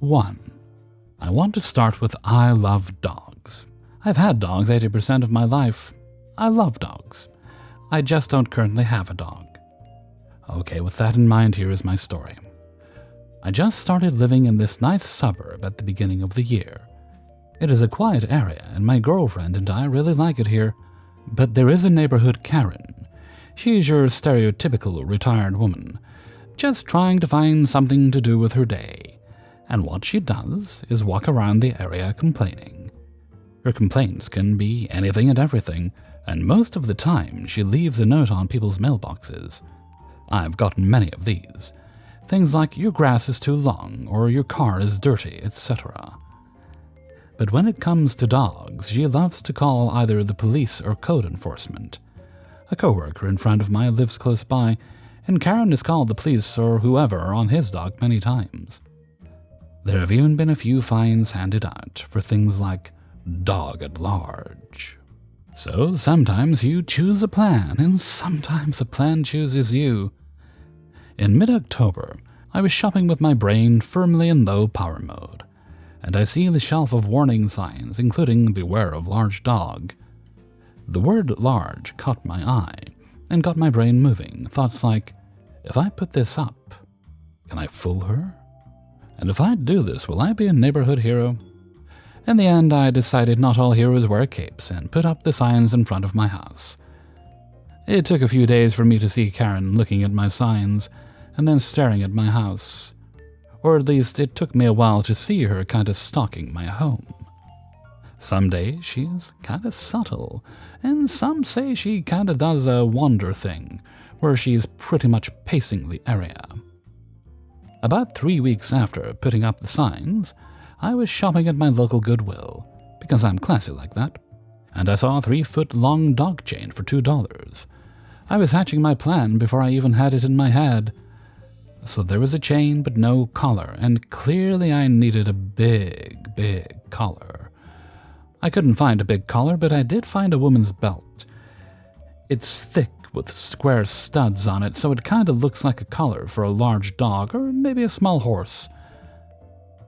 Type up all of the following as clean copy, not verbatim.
1. I want to start with I love dogs. I've had dogs 80% of my life. I love dogs. I just don't currently have a dog. Okay, with that in mind, here is my story. I just started living in this nice suburb at the beginning of the year. It is a quiet area, and my girlfriend and I really like it here. But there is a neighborhood Karen. She's your stereotypical retired woman, just trying to find something to do with her day. And what she does is walk around the area complaining. Her complaints can be anything and everything, and most of the time she leaves a note on people's mailboxes. I've gotten many of these. Things like, your grass is too long, or your car is dirty, etc. But when it comes to dogs, she loves to call either the police or code enforcement. A coworker in front of mine lives close by, and Karen has called the police or whoever on his dog many times. There have even been a few fines handed out for things like dog at large. So sometimes you choose a plan, and sometimes a plan chooses you. In mid-October, I was shopping with my brain firmly in low power mode, and I see the shelf of warning signs, including beware of large dog. The word large caught my eye and got my brain moving. Thoughts like, if I put this up, can I fool her? And if I do this, will I be a neighborhood hero? In the end, I decided not all heroes wear capes and put up the signs in front of my house. It took a few days for me to see Karen looking at my signs and then staring at my house. Or at least it took me a while to see her kind of stalking my home. Some days she's kind of subtle, and some say she kind of does a wander thing, where she's pretty much pacing the area. About 3 weeks after putting up the signs, I was shopping at my local Goodwill, because I'm classy like that, and I saw a 3-foot-long dog chain for $2. I was hatching my plan before I even had it in my head. So there was a chain but no collar, and clearly I needed a big collar. I couldn't find a big collar, but I did find a woman's belt. It's thick with square studs on it, so it kind of looks like a collar for a large dog or maybe a small horse.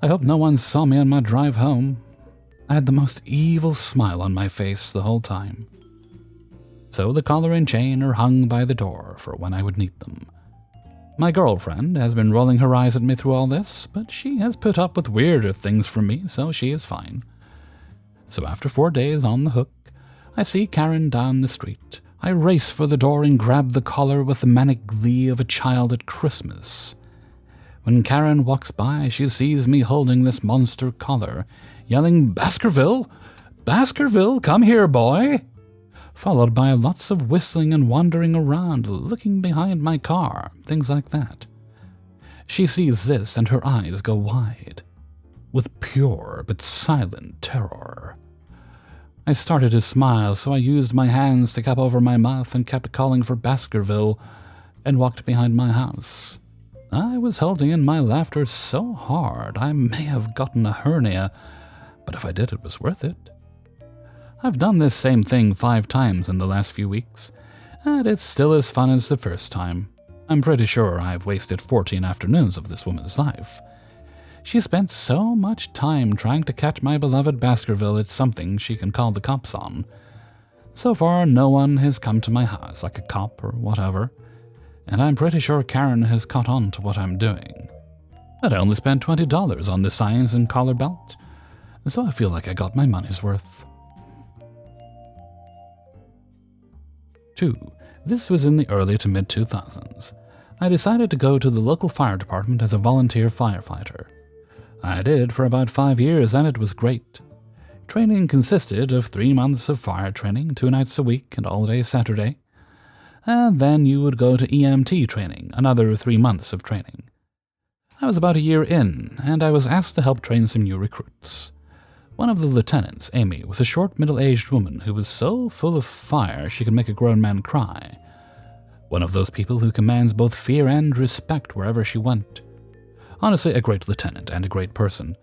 I hope no one saw me on my drive home. I had the most evil smile on my face the whole time. So the collar and chain are hung by the door for when I would need them. My girlfriend has been rolling her eyes at me through all this, but she has put up with weirder things from me, so she is fine. So after 4 days on the hook, I see Karen down the street. I race for the door and grab the collar with the manic glee of a child at Christmas. When Karen walks by, she sees me holding this monster collar, yelling, "Baskerville! Baskerville, come here, boy!" Followed by lots of whistling and wandering around, looking behind my car, things like that. She sees this and her eyes go wide, with pure but silent terror. I started to smile, so I used my hands to cup over my mouth and kept calling for Baskerville and walked behind my house. I was holding in my laughter so hard I may have gotten a hernia, but if I did, it was worth it. I've done this same thing 5 times in the last few weeks, and it's still as fun as the first time. I'm pretty sure I've wasted 14 afternoons of this woman's life. She spent so much time trying to catch my beloved Baskerville, it's something she can call the cops on. So far, no one has come to my house, like a cop or whatever, and I'm pretty sure Karen has caught on to what I'm doing. But I only spent $20 on the signs and collar belt, so I feel like I got my money's worth. 2. This was in the early to mid-2000s. I decided to go to the local fire department as a volunteer firefighter. I did for about 5 years, and it was great. Training consisted of 3 months of fire training, 2 nights a week and all day Saturday. And then you would go to EMT training, another 3 months of training. I was about a year in, and I was asked to help train some new recruits. One of the lieutenants, Amy, was a short, middle-aged woman who was so full of fire she could make a grown man cry. One of those people who commands both fear and respect wherever she went. Honestly, a great lieutenant and a great person.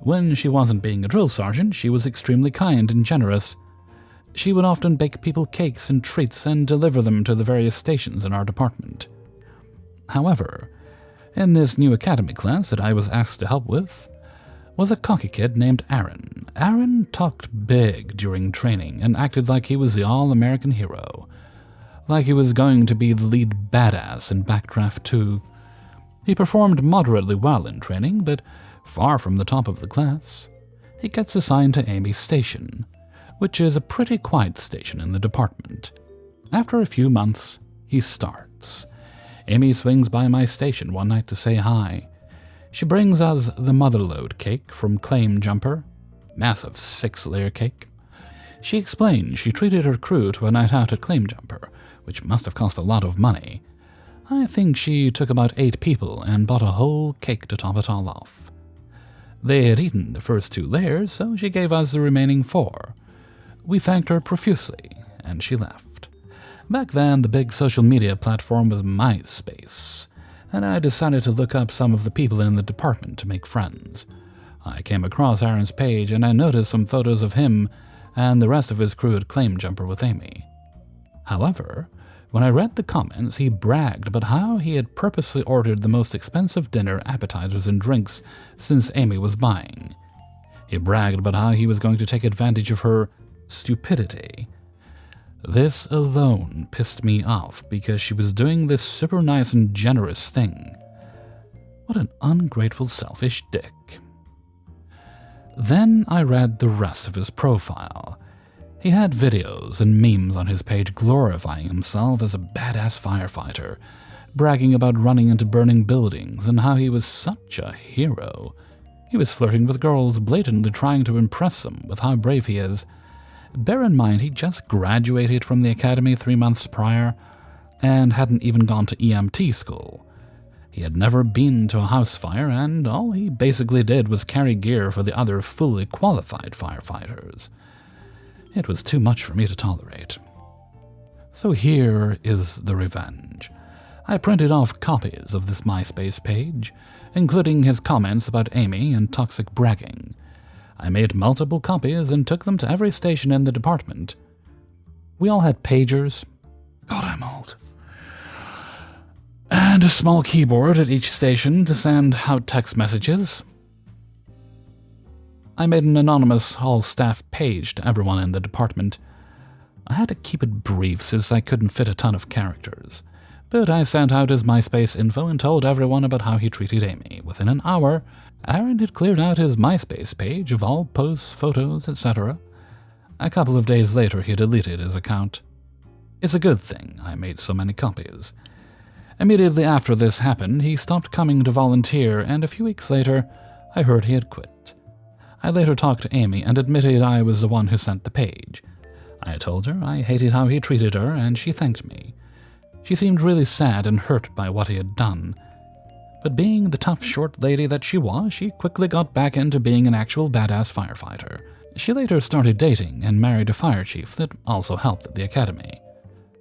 When she wasn't being a drill sergeant, she was extremely kind and generous. She would often bake people cakes and treats and deliver them to the various stations in our department. However, in this new academy class that I was asked to help with, was a cocky kid named Aaron. Aaron talked big during training and acted like he was the all-American hero, like he was going to be the lead badass in Backdraft 2. He performed moderately well in training, but far from the top of the class. He gets assigned to Amy's station, which is a pretty quiet station in the department. After a few months, he starts. Amy swings by my station one night to say hi. She brings us the motherlode cake from Claim Jumper, massive 6-layer cake. She explains she treated her crew to a night out at Claim Jumper, which must have cost a lot of money. I think she took about 8 people and bought a whole cake to top it all off. They had eaten the first 2 layers, so she gave us the remaining 4. We thanked her profusely, and she left. Back then, the big social media platform was MySpace, and I decided to look up some of the people in the department to make friends. I came across Aaron's page, and I noticed some photos of him and the rest of his crew at Claim Jumper with Amy. However, when I read the comments, he bragged about how he had purposely ordered the most expensive dinner, appetizers, and drinks since Amy was buying. He bragged about how he was going to take advantage of her stupidity. This alone pissed me off because she was doing this super nice and generous thing. What an ungrateful, selfish dick. Then I read the rest of his profile. He had videos and memes on his page glorifying himself as a badass firefighter, bragging about running into burning buildings and how he was such a hero. He was flirting with girls, blatantly trying to impress them with how brave he is. Bear in mind, he just graduated from the academy 3 months prior and hadn't even gone to EMT school. He had never been to a house fire, and all he basically did was carry gear for the other fully qualified firefighters. It was too much for me to tolerate. So here is the revenge. I printed off copies of this MySpace page, including his comments about Amy and toxic bragging. I made multiple copies and took them to every station in the department. We all had pagers. God, I'm old. And a small keyboard at each station to send out text messages. I made an anonymous all-staff page to everyone in the department. I had to keep it brief since I couldn't fit a ton of characters, but I sent out his MySpace info and told everyone about how he treated Amy. Within an hour, Aaron had cleared out his MySpace page of all posts, photos, etc. A couple of days later, he deleted his account. It's a good thing I made so many copies. Immediately after this happened, he stopped coming to volunteer, and a few weeks later, I heard he had quit. I later talked to Amy and admitted I was the one who sent the page. I told her I hated how he treated her, and she thanked me. She seemed really sad and hurt by what he had done. But being the tough, short lady that she was, she quickly got back into being an actual badass firefighter. She later started dating and married a fire chief that also helped at the academy.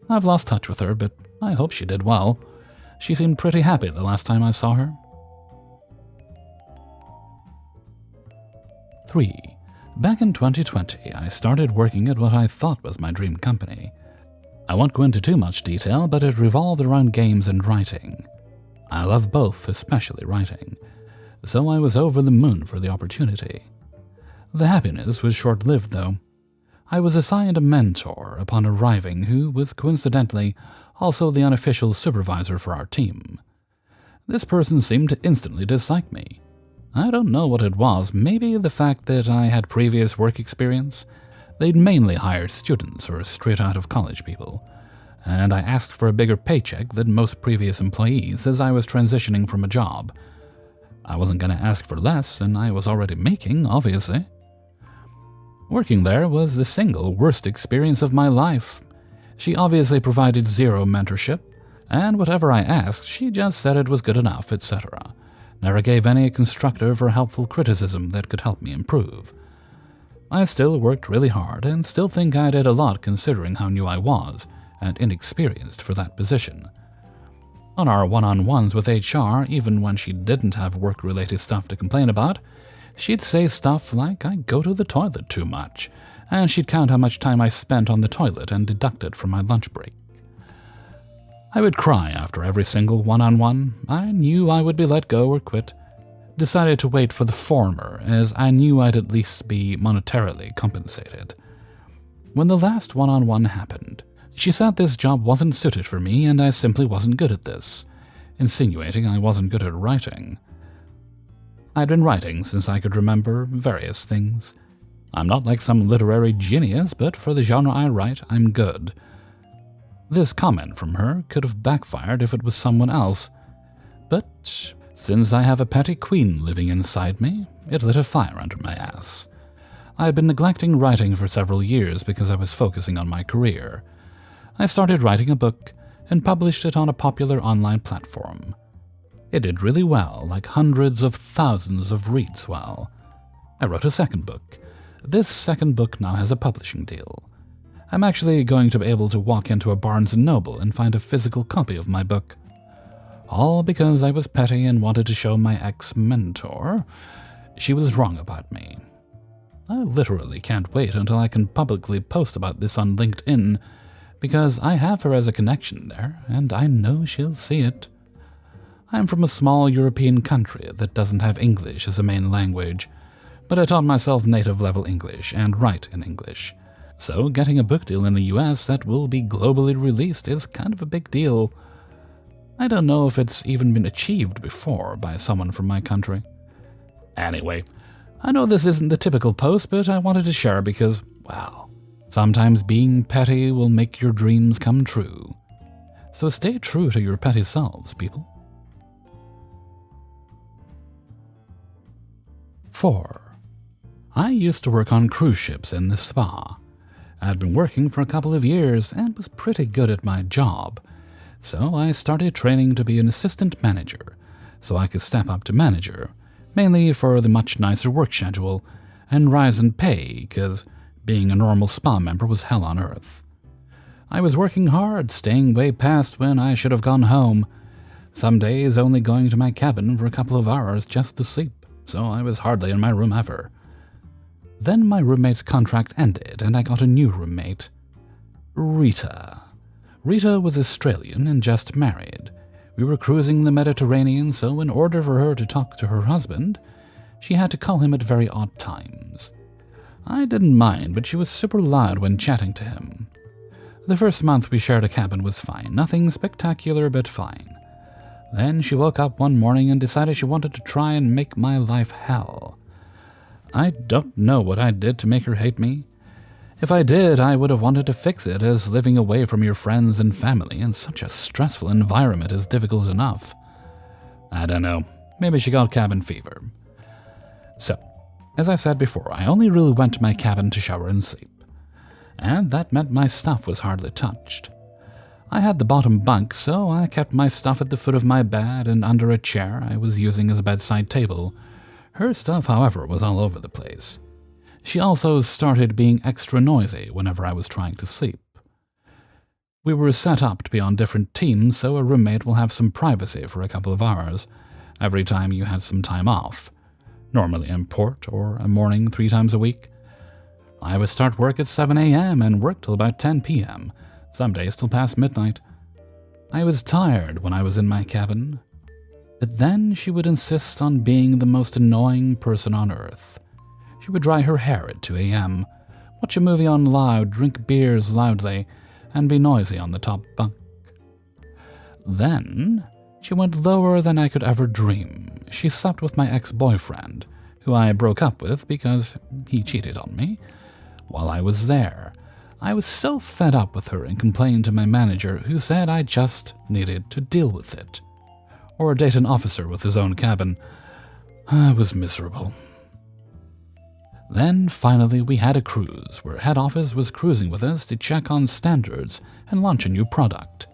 I've lost touch with her, but I hope she did well. She seemed pretty happy the last time I saw her. 3. Back in 2020, I started working at what I thought was my dream company. I won't go into too much detail, but it revolved around games and writing. I love both, especially writing, so I was over the moon for the opportunity. The happiness was short-lived, though. I was assigned a mentor upon arriving who was coincidentally also the unofficial supervisor for our team. This person seemed to instantly dislike me. I don't know what it was, maybe the fact that I had previous work experience. They'd mainly hired students or straight-out-of-college people, and I asked for a bigger paycheck than most previous employees as I was transitioning from a job. I wasn't going to ask for less than I was already making, obviously. Working there was the single worst experience of my life. She obviously provided zero mentorship, and whatever I asked, she just said it was good enough, etc. Never gave any constructive or helpful criticism that could help me improve. I still worked really hard and still think I did a lot considering how new I was and inexperienced for that position. On our one-on-ones with HR, even when she didn't have work-related stuff to complain about, she'd say stuff like I go to the toilet too much, and she'd count how much time I spent on the toilet and deduct it from my lunch break. I would cry after every single one-on-one. I knew I would be let go or quit, decided to wait for the former, as I knew I'd at least be monetarily compensated. When the last one-on-one happened, she said this job wasn't suited for me and I simply wasn't good at this, insinuating I wasn't good at writing. I'd been writing since I could remember various things. I'm not like some literary genius, but for the genre I write, I'm good. This comment from her could have backfired if it was someone else, but since I have a petty queen living inside me, it lit a fire under my ass. I had been neglecting writing for several years because I was focusing on my career. I started writing a book and published it on a popular online platform. It did really well, like hundreds of thousands of reads well. I wrote a second book. This second book now has a publishing deal. I'm actually going to be able to walk into a Barnes & Noble and find a physical copy of my book. All because I was petty and wanted to show my ex-mentor she was wrong about me. I literally can't wait until I can publicly post about this on LinkedIn, because I have her as a connection there, and I know she'll see it. I'm from a small European country that doesn't have English as a main language, but I taught myself native-level English and write in English. So getting a book deal in the US that will be globally released is kind of a big deal. I don't know if it's even been achieved before by someone from my country. Anyway, I know this isn't the typical post, but I wanted to share because, wow, sometimes being petty will make your dreams come true. So stay true to your petty selves, people. 4. I used to work on cruise ships in the spa. I'd been working for a couple of years and was pretty good at my job, so I started training to be an assistant manager, so I could step up to manager, mainly for the much nicer work schedule and rise in pay, because being a normal spa member was hell on earth. I was working hard, staying way past when I should have gone home, some days only going to my cabin for a couple of hours just to sleep, so I was hardly in my room ever. Then my roommate's contract ended and I got a new roommate, Rita. Rita was Australian and just married. We were cruising the Mediterranean, so in order for her to talk to her husband, she had to call him at very odd times. I didn't mind, but she was super loud when chatting to him. The first month we shared a cabin was fine, nothing spectacular but fine. Then she woke up one morning and decided she wanted to try and make my life hell. I don't know what I did to make her hate me. If I did, I would have wanted to fix it, as living away from your friends and family in such a stressful environment is difficult enough. I don't know, maybe she got cabin fever. So, as I said before, I only really went to my cabin to shower and sleep, and that meant my stuff was hardly touched. I had the bottom bunk, so I kept my stuff at the foot of my bed and under a chair I was using as a bedside table. Her stuff, however, was all over the place. She also started being extra noisy whenever I was trying to sleep. We were set up to be on different teams, so a roommate will have some privacy for a couple of hours every time you had some time off, normally in port or a morning 3 times a week. I would start work at 7 a.m. and work till about 10 p.m., some days till past midnight. I was tired when I was in my cabin, but then she would insist on being the most annoying person on earth. She would dry her hair at 2 a.m., watch a movie on loud, drink beers loudly, and be noisy on the top bunk. Then she went lower than I could ever dream. She slept with my ex-boyfriend, who I broke up with because he cheated on me, while I was there. I was so fed up with her and complained to my manager, who said I just needed to deal with it, or date an officer with his own cabin. I was miserable. Then, finally, we had a cruise, where head office was cruising with us to check on standards and launch a new product.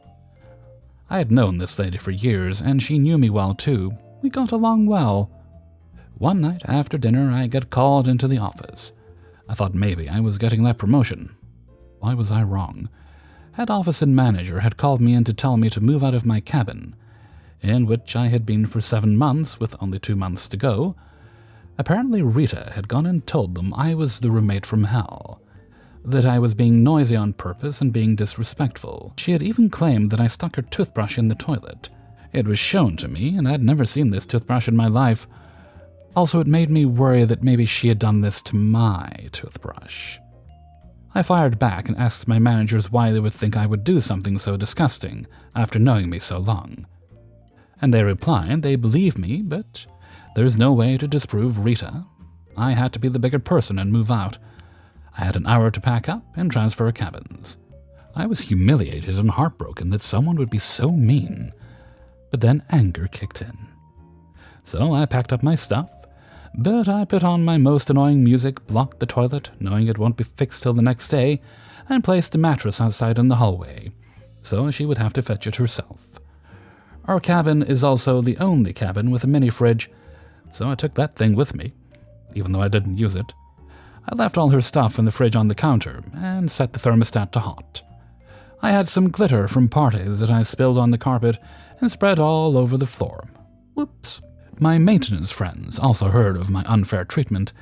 I had known this lady for years, and she knew me well too. We got along well. One night after dinner, I got called into the office. I thought maybe I was getting that promotion. Why was I wrong? Head office and manager had called me in to tell me to move out of my cabin, in which I had been for 7 months with only 2 months to go. Apparently Rita had gone and told them I was the roommate from hell, that I was being noisy on purpose and being disrespectful. She had even claimed that I stuck her toothbrush in the toilet. It was shown to me, and I'd never seen this toothbrush in my life. Also, it made me worry that maybe she had done this to my toothbrush. I fired back and asked my managers why they would think I would do something so disgusting after knowing me so long. And they replied they believe me, but there's no way to disprove Rita. I had to be the bigger person and move out. I had an hour to pack up and transfer cabins. I was humiliated and heartbroken that someone would be so mean. But then anger kicked in. So I packed up my stuff, but I put on my most annoying music, blocked the toilet, knowing it won't be fixed till the next day, and placed the mattress outside in the hallway, so she would have to fetch it herself. Our cabin is also the only cabin with a mini fridge, so I took that thing with me, even though I didn't use it. I left all her stuff in the fridge on the counter and set the thermostat to hot. I had some glitter from parties that I spilled on the carpet and spread all over the floor. Whoops. My maintenance friends also heard of my unfair treatment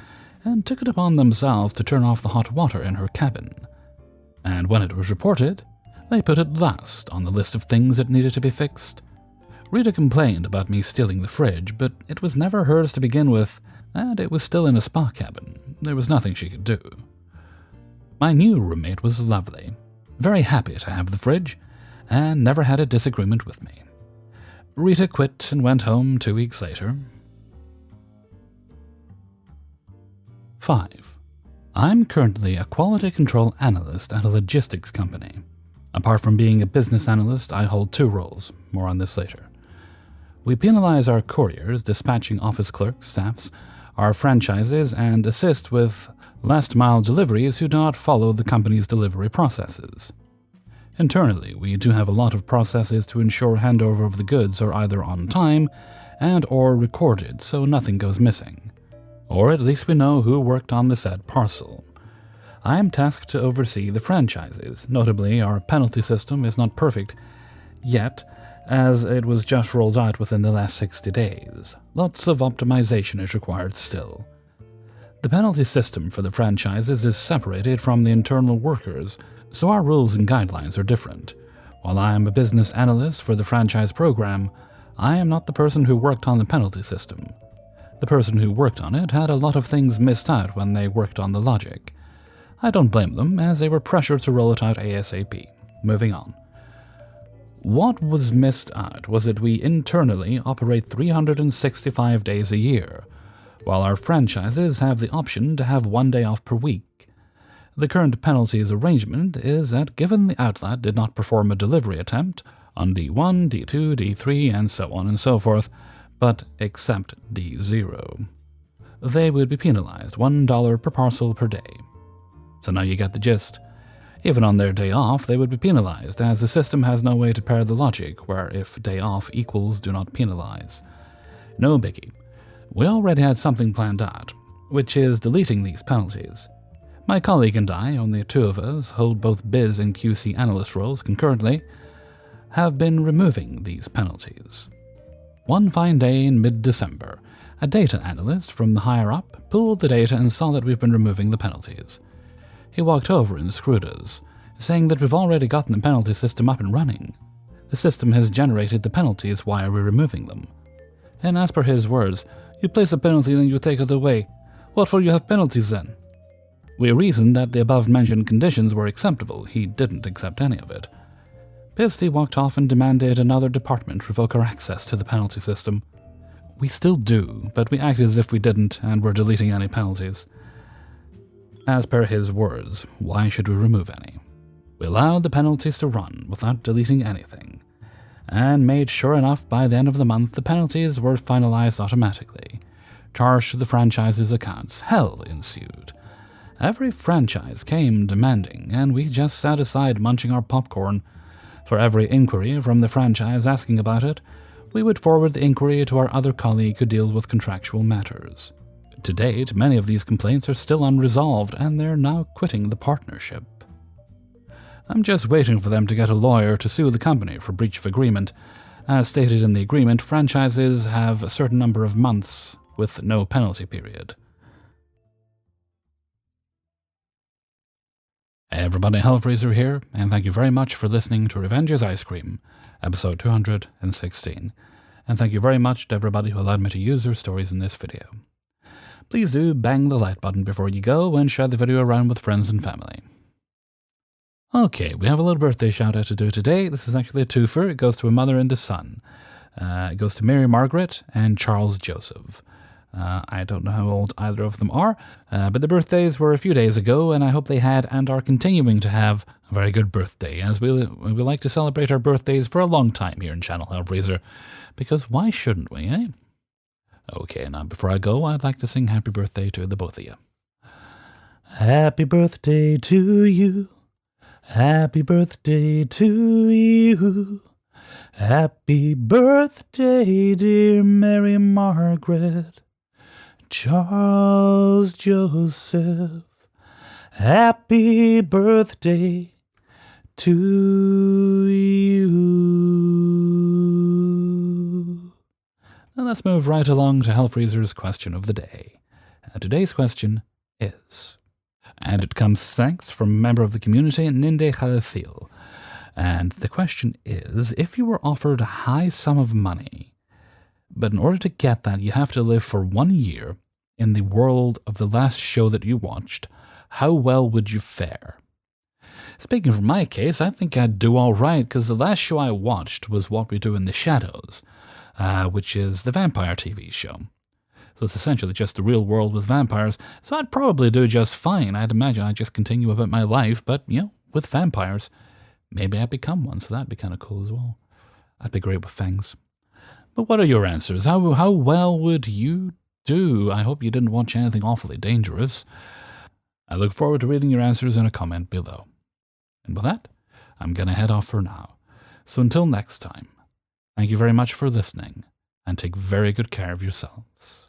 and took it upon themselves to turn off the hot water in her cabin. And when it was reported, they put it last on the list of things that needed to be fixed. Rita complained about me stealing the fridge, but it was never hers to begin with, and it was still in a spa cabin. There was nothing she could do. My new roommate was lovely, very happy to have the fridge, and never had a disagreement with me. Rita quit and went home 2 weeks later. 5. I'm currently a quality control analyst at a logistics company. Apart from being a business analyst, I hold 2 roles. More on this later. We penalize our couriers, dispatching office clerks, staffs, our franchises, and assist with last-mile deliveries who do not follow the company's delivery processes. Internally, we do have a lot of processes to ensure handover of the goods are either on time and or recorded so nothing goes missing. Or at least we know who worked on the said parcel. I am tasked to oversee the franchises. Notably, our penalty system is not perfect yet, as it was just rolled out within the last 60 days. Lots of optimization is required still. The penalty system for the franchises is separated from the internal workers, so our rules and guidelines are different. While I am a business analyst for the franchise program, I am not the person who worked on the penalty system. The person who worked on it had a lot of things missed out when they worked on the logic. I don't blame them, as they were pressured to roll it out ASAP. Moving on. What was missed out was that we internally operate 365 days a year, while our franchises have the option to have 1 day off per week. The current penalties arrangement is that given the outlet did not perform a delivery attempt on D1, D2, D3, and so on and so forth, but except D0, they would be penalized $1 per parcel per day. So now you get the gist. Even on their day off, they would be penalized, as the system has no way to pair the logic where if day off equals do not penalize. No biggie. We already had something planned out, which is deleting these penalties. My colleague and I, only 2 of us, hold both biz and QC analyst roles concurrently, have been removing these penalties. One fine day in mid-December, a data analyst from the higher-up pulled the data and saw that we've been removing the penalties. He walked over and screwed us, saying that we've already gotten the penalty system up and running. The system has generated the penalties, why are we removing them? And as per his words, you place a penalty and you take it away. What for you have penalties then? We reasoned that the above-mentioned conditions were acceptable. He didn't accept any of it. Pissed, he walked off and demanded another department revoke our access to the penalty system. We still do, but we acted as if we didn't and were deleting any penalties. As per his words, why should we remove any? We allowed the penalties to run without deleting anything, and made sure enough by the end of the month the penalties were finalized automatically, charged to the franchise's accounts. Hell ensued. Every franchise came demanding, and we just sat aside munching our popcorn. For every inquiry from the franchise asking about it, we would forward the inquiry to our other colleague who deals with contractual matters. To date, many of these complaints are still unresolved, and they're now quitting the partnership. I'm just waiting for them to get a lawyer to sue the company for breach of agreement. As stated in the agreement, franchises have a certain number of months with no penalty period. Hey everybody, Hellfreezer here, and thank you very much for listening to Revenge's Ice Cream, episode 216. And thank you very much to everybody who allowed me to use their stories in this video. Please do bang the like button before you go and share the video around with friends and family. Okay, we have a little birthday shout out to do today. This is actually a twofer. It goes to a mother and a son. It goes to Mary Margaret and Charles Joseph. I don't know how old either of them are, but the birthdays were a few days ago, and I hope they had and are continuing to have a very good birthday, as we like to celebrate our birthdays for a long time here in Channel Hellraiser, because why shouldn't we, eh? Okay, now before I go, I'd like to sing happy birthday to the both of you. Happy birthday to you. Happy birthday to you. Happy birthday, dear Mary Margaret. Charles Joseph. Happy birthday to you. Now let's move right along to Hellfreezer's question of the day. And today's question is, and it comes thanks from a member of the community, Ninde Khalifil. And the question is, if you were offered a high sum of money, but in order to get that, you have to live for 1 year in the world of the last show that you watched, how well would you fare? Speaking from my case, I think I'd do all right, because the last show I watched was What We Do in the Shadows, which is the vampire TV show. So it's essentially just the real world with vampires, so I'd probably do just fine. I'd imagine I'd just continue about my life, but, with vampires. Maybe I'd become one, so that'd be kind of cool as well. I'd be great with fangs. But what are your answers? How well would you do? I hope you didn't watch anything awfully dangerous. I look forward to reading your answers in a comment below. And with that, I'm going to head off for now. So until next time, thank you very much for listening, and take very good care of yourselves.